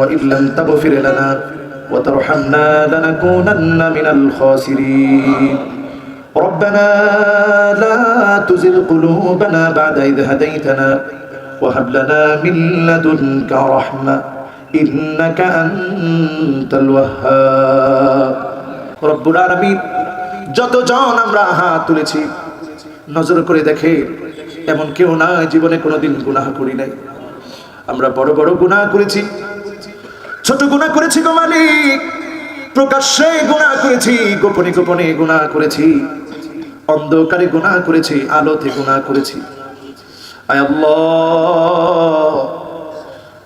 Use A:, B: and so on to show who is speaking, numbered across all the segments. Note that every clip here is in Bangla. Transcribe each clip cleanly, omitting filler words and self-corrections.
A: وإن لم تغفر لنا وترحمنا لنكونن من الخاسرين ربنا لا تزغ قلوبنا بعد إذ هديتنا وهب لنا من لدنك رحمة إنك أنت الوهاب رب العالمين যতজন আমরা হাত তুলেছি নজর করে দেখে এমন কেউ না জীবনে কোনোদিন গুনাহ করি নাই। আমরা বড় বড় গুনাহ করেছি, ছোট গুনাহ করেছি গো মালিক, প্রকাশ্যে গুনাহ করেছি, গোপনে গোপনে গুনাহ করেছি, অন্ধকারে গুনাহ করেছি, আলোতে গুনাহ করেছি। আয় আল্লাহ,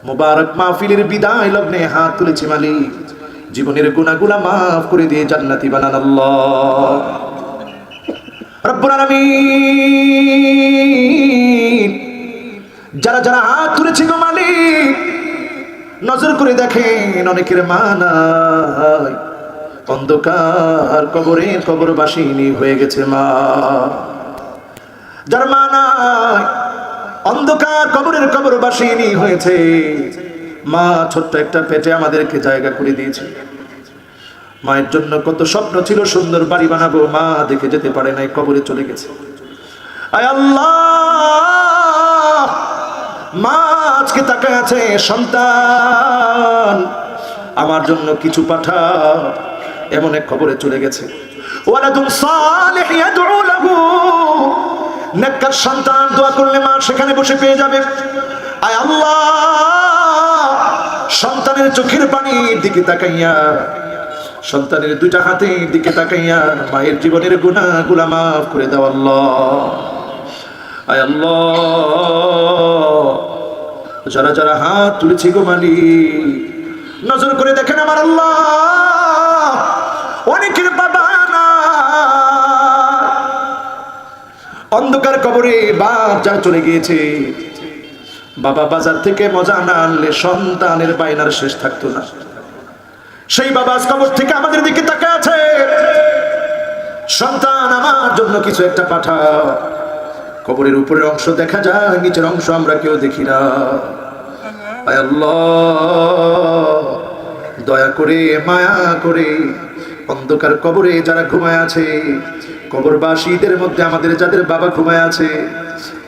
A: মুবারক মাহফিলের বিদায় লগ্নে হাত তুলেছি মালিক, জীবনের গুনাহগুলো মাফ করে দিয়ে জান্নাতি বানান আল্লাহ রব্বুল আলামিন। যারা যারা হাত তুলেছি গো মালিক, নজর করে দেখেন অনেকের মা নাই, অন্ধকার কবরে কবরবাসিনী হয়ে গেছে মা। যার মা নাই, অন্ধকার কবরের কবরবাসিনী হয়েছে মা, ছোট্ট একটা পেটে আমাদেরকে জায়গা করে দিয়েছে। মায়ের জন্য কত স্বপ্ন ছিল, সুন্দর বাড়ি বানাবো, মা দেখে যেতে পারে নাই, কবরে চলে গেছে। আয় আল্লাহ, মা আজকে তাকায় আছে, সন্তান আমার জন্য কিছু পাঠা, এমন এক খবরে চলে গেছে। ওয়ালাদুন সালিহ ইয়াদউ লাহু, নেককার সন্তান দোয়া করলে মা সেখানে বসে পেয়ে যাবে। আয় আল্লাহ, সন্তানের চোখের পানির দিকে তাকাইয়া, সন্তানের দুইটা হাতের দিকে তাকাইয়া মায়ের জীবনের গুনাহগুলো মাফ করে দাও আল্লাহ। আয় আল্লাহ, যারা যারা হাত তুলেছি গো মালিক, নজর করে দেখেন আমার আল্লাহ, অনেকের বাবা না, অন্ধকার কবরে বাপ যা চলে গিয়েছে। বাবা বাজার থেকে মজা না আনলে সন্তানের বাইনার শেষ থাকতো না। সেই বাবা আজ কবর থেকে আমাদের দিকে তাকায় আছে, সন্তান আমার জন্য কিছু একটা পাঠাও। কবরের উপরের অংশ দেখা যায়, নিচের অংশ আমরা কেউ দেখি না। আয় আল্লাহ, দয়া করে মায়া করে অন্ধকার কবরে যারা ঘুমায় আছে, কবরবাসীদের মধ্যে আমাদের যাদের বাবা ঘুমায় আছে,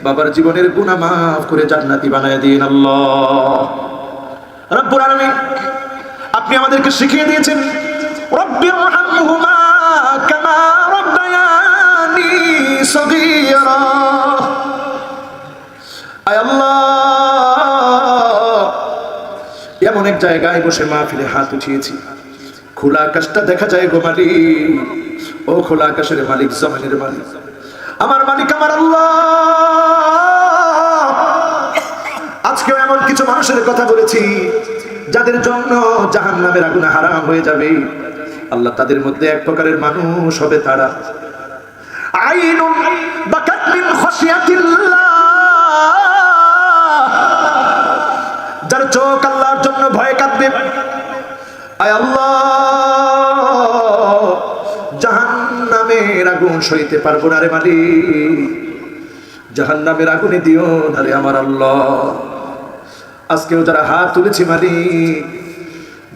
A: বাবার জীবনের গুনাহ মাফ করে জান্নাতি বানায় দিন আল্লাহ রব্বুল আলামিন। আপনি আমাদেরকে শিখিয়ে দিয়েছেন রব্বিরহামহুমা কামা রাব্বায়ানি সগীরা। আয় আল্লাহ, এমন এক জায়গায় বসে মাহফিলে হাত উঠিয়েছি, খোলা আকাশটা দেখা যায় গো মালিক। ও খোলা আকাশের মালিক, জমিনের মালিক, আমার মালিক আমার আল্লাহ। আজকে এমন কিছু মানুষের কথা বলেছি যাদের জন্য জাহান্নামের আগুন হারাম হয়ে যাবে। আল্লাহ, তাদের মধ্যে এক প্রকারের মানুষ হবে তারা আইনুন বাকাত মিন খাশিয়াতিল্লাহ, যার চোখ আল্লাহর জন্য ভয়ে কাঁদবে। আয় আল্লাহ, জাহান্নামের আগুন সইতে পারবো না রে মালিক, জাহান্নামের আগুনে দিও না রে আমার আল্লাহ। আজকেও যারা হাত তুলেছি মালিক,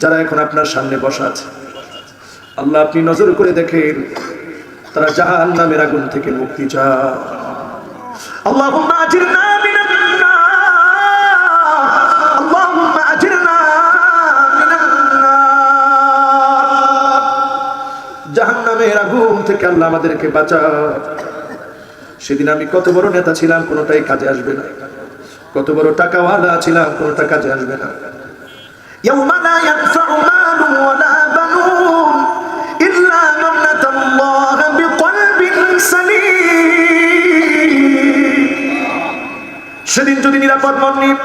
A: যারা এখন আপনার সামনে বসা আছে, আল্লাহ আপনি নজর করে দেখেন তারা জাহান্নামের আগুন থেকে মুক্তি চায়। আল্লাহুম্মা আজিরনা মিনান নার, আল্লাহুম্মা আজিরনা মিনান নার। জাহান্নামের আগুন থেকে আল্লাহ আমাদেরকে বাঁচাও। সেদিন আমি কত বড় নেতা ছিলাম, কোনোটাই কাজে আসবে না। কত বড় টাকাওয়ালা ছিলাম, কোনোটা কাজে আসবে না। ইয়াউমা লা ইয়ানফাউ মালুন ওয়ালা বানুন ইল্লা মান আতাল্লাহ বিকলবিন সালিম। সেদিন যদি নিরাপদ মন নিয়ে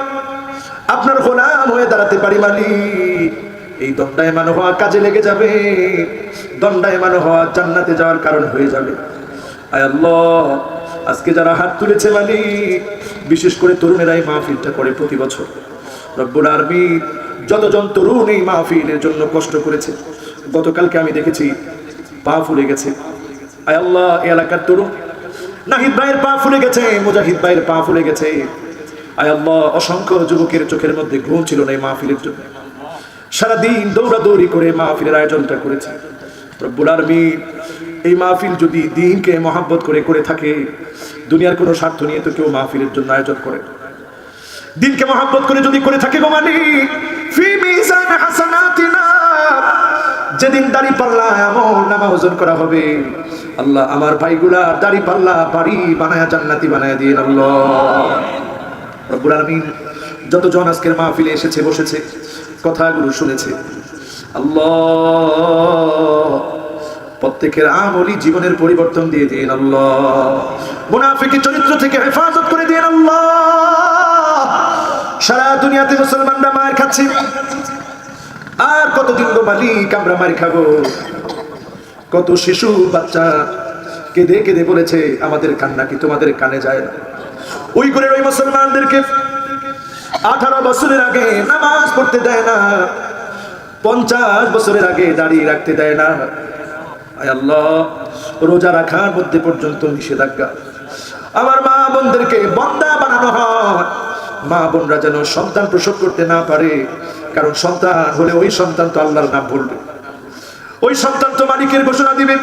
A: আপনার গোলাম হয়ে দাঁড়াতে পারি মালিক, এই দণ্ডায়মান হওয়া কাজে লেগে যাবে, দণ্ডায়মান হওয়া জান্নাতে যাওয়ার কারণ হয়ে যাবে। আয় আল্লাহ, আজকে যারা হাত তুলেছে মালিক, বিশেষ করে তরুণেরা এই মাহফিলটা করে প্রতি বছর। রব্বুল আলামিন, যতজন তরুণ এই মাহফিলের জন্য কষ্ট করেছে, গতকালকে আমি দেখেছি পা ফুলে গেছে। আয় আল্লাহ, এই এলাকার তরুণ নাহিদ ভাইয়ের পা ফুলে গেছে, মুজাহিদ ভাইয়ের পা ফুলে গেছে। আয় আল্লাহ, অসংখ্য যুবকের চোখের মধ্যে ঘুম ছিল না এই মাহফিলের জন্য। সারাদিন দৌড়াদৌড়ি করে মাহফিলের আয়োজনটা করেছে। রব্বুল আলামিন এই মাহফিল যদি দ্বীনকে মহব্বত করে করে থাকে, দুনিয়ার কোনো স্বার্থ নিয়ে তো কেউ মাহফিলের জন্য আয়োজন করে, দ্বীনকে মহব্বত করে যদি করে থাকে গো মালিক, ফি মিজান হাসানাতিনা, যেদিন দাড়ি পাল্লা আমল নামা ওজন করা হবে, আল্লাহ আমার ভাইগুলা দাড়ি পাল্লা বাড়ি বানায়া জান্নাতি বানায়া দিয়ে আল্লাহ। রব্বুল আলামিন যতজন আজকের মাহফিলে এসেছে বসেছে কথাগুলো শুনেছে, আল্লাহ প্রত্যেকের আমলি জীবনের পরিবর্তন দিয়ে দিন আল্লাহ, মুনাফিকি চরিত্র থেকে হেফাজত করে দিন আল্লাহ। সারা দুনিয়াতে মুসলমানরা মার খাচ্ছে, আর কতদিন গো মালিক আমরা মার খাবো? কত শিশু বাচ্চা কেঁদে কেঁদে বলেছে আমাদের কান্না কি তোমাদের কানে যায় না? ওই করে ওই মুসলমানদেরকে 18 বছরের আগে নামাজ পড়তে দেয় না, 50 বছরের আগে দাঁড়িয়ে রাখতে দেয় না, আয় আল্লাহ রোজা রাখার মধ্যে পর্যন্ত নিষেধাজ্ঞা। আমার মা বোনদেরকে বান্দা বানানো হয়, মা বোনরা যেন সন্তান প্রসব করতে না পারে, কারণ সন্তান হলে ওই সন্তান তো আল্লাহর নাম বলবে, ওই সন্তান তো মালিকের ঘোষণা দিবে।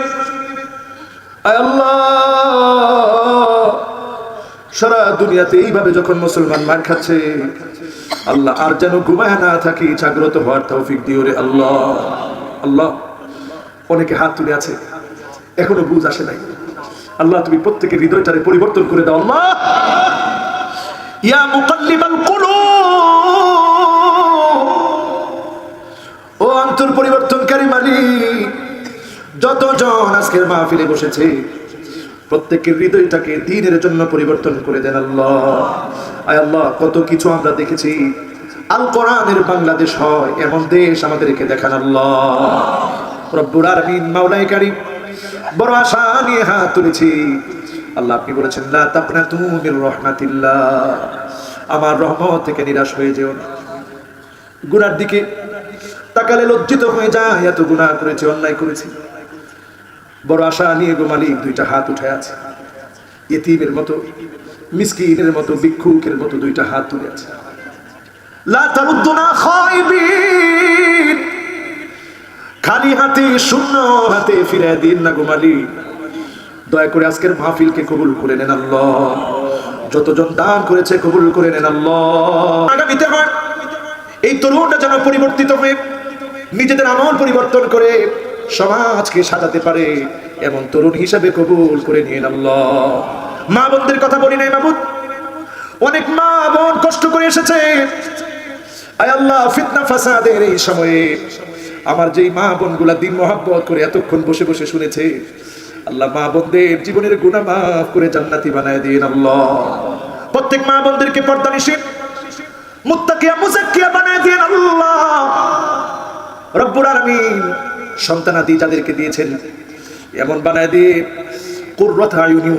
A: আয় আল্লাহ সারা দুনিয়াতে এইভাবে যখন মুসলমান মার খাচ্ছে, আল্লাহ আর যেন ঘুমায় না থাকি, জাগ্রত হওয়ার তৌফিক দিও রে আল্লাহ। আল্লাহ অনেকে হাত তুলে আছে, এখনো বুঝ আসে নাই, আল্লাহ তুমি প্রত্যেকের হৃদয়টারে পরিবর্তন করে দাও আল্লাহ। ইয়া মুকাল্লিবাল কুলুব, ও অন্তর পরিবর্তনকারী মালিক, যতজন আজকের মাহফিলে বসেছে প্রত্যেকের হৃদয়টাকে দ্বীনের জন্য পরিবর্তন করে দেন আল্লাহ। আয় আল্লাহ কত কিছু আমরা দেখেছি, আল কোরআনের বাংলাদেশ হয় এমন দেশ আমাদেরকে দেখান আল্লাহ। রব্বুল আলামিন মাওলাই কারীম বড় আশা নিয়ে হাত তুলেছি আল্লাহ, আপনি বলেছেন লা তাকনাতু মির রাহমাতিল্লাহ, আমার রহমত থেকে নিরাশ হয়ে যেও না। গুনার দিকে তাকালে লজ্জিত হয়ে যায়, এত গুনাহ করেছি, অন্যায় করেছি। বড় আশা নিয়ে গো মালিক দুইটা হাত উঠে আছে, ইতিমের মতো, মিসকিনের মতো, ভিক্ষুকের মতো দুইটা হাত তুলে আছে। লা তারুদ্দুনা খায়বিন, খালি হাতে শূন্য হাতে ফিরে দিন না গো মালিক। দয়া করে আজকের মাহফিলকে কবুল করে নেন আল্লাহ, যতজন দান করেছে কবুল করে নেন আল্লাহ। আগামীতে আমার এই তরুণরা যেন পরিবর্তিত হয়ে নিজেদের আমল পরিবর্তন করে সমাজকে সাজাতে পারে, এমন তরুণ হিসাবে কবুল করে নিন আল্লাহ। মা বোনদের কথা বলি নাই মাবুদ, অনেক মা বোন কষ্ট করে এসেছে, আয় আল্লাহ ফিতনা ফাসাদের এই সময়ে আমার যেই মা বোনগুলা দিন মহব্বত করে এতক্ষণ বসে বসে শুনেছে, আল্লাহ মা বোনদের জীবনের গুনাহ মাফ করে জান্নাতি বানায় দিন আল্লাহ। প্রত্যেক মা বোনদেরকে পর্দানিশীন মুত্তাকিয়া মুযাক্কিয়া বানায় দিন আল্লাহ। রব্বুল আলামিন সন্তানাদি যাদেরকে দিয়েছেন এমন বানায় দিয়ে কুররাত আয়ুনি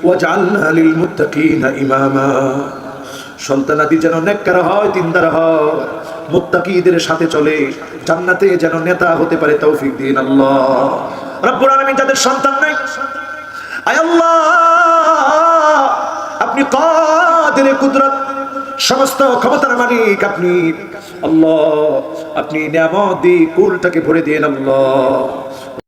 A: ওয়াজআলনা লিল মুত্তাকিনা ইমামা, সন্তানাদি যেন নেককার হয়, দিনদার হয়, মুত্তাকিদের সাথে চলে, জান্নাতে যেন নেতা হতে পারে তৌফিক দিন আল্লাহ। রব্বুল আলামিন যাদের সন্তান নাই, আয় আল্লাহ আপনি কাদির কুদরত, সমস্ত ক্ষমতার মালিক আপনি আল্লাহ, আপনি নিয়ামত দিয়ে কুলটাকে ভরে দিন আল্লাহ।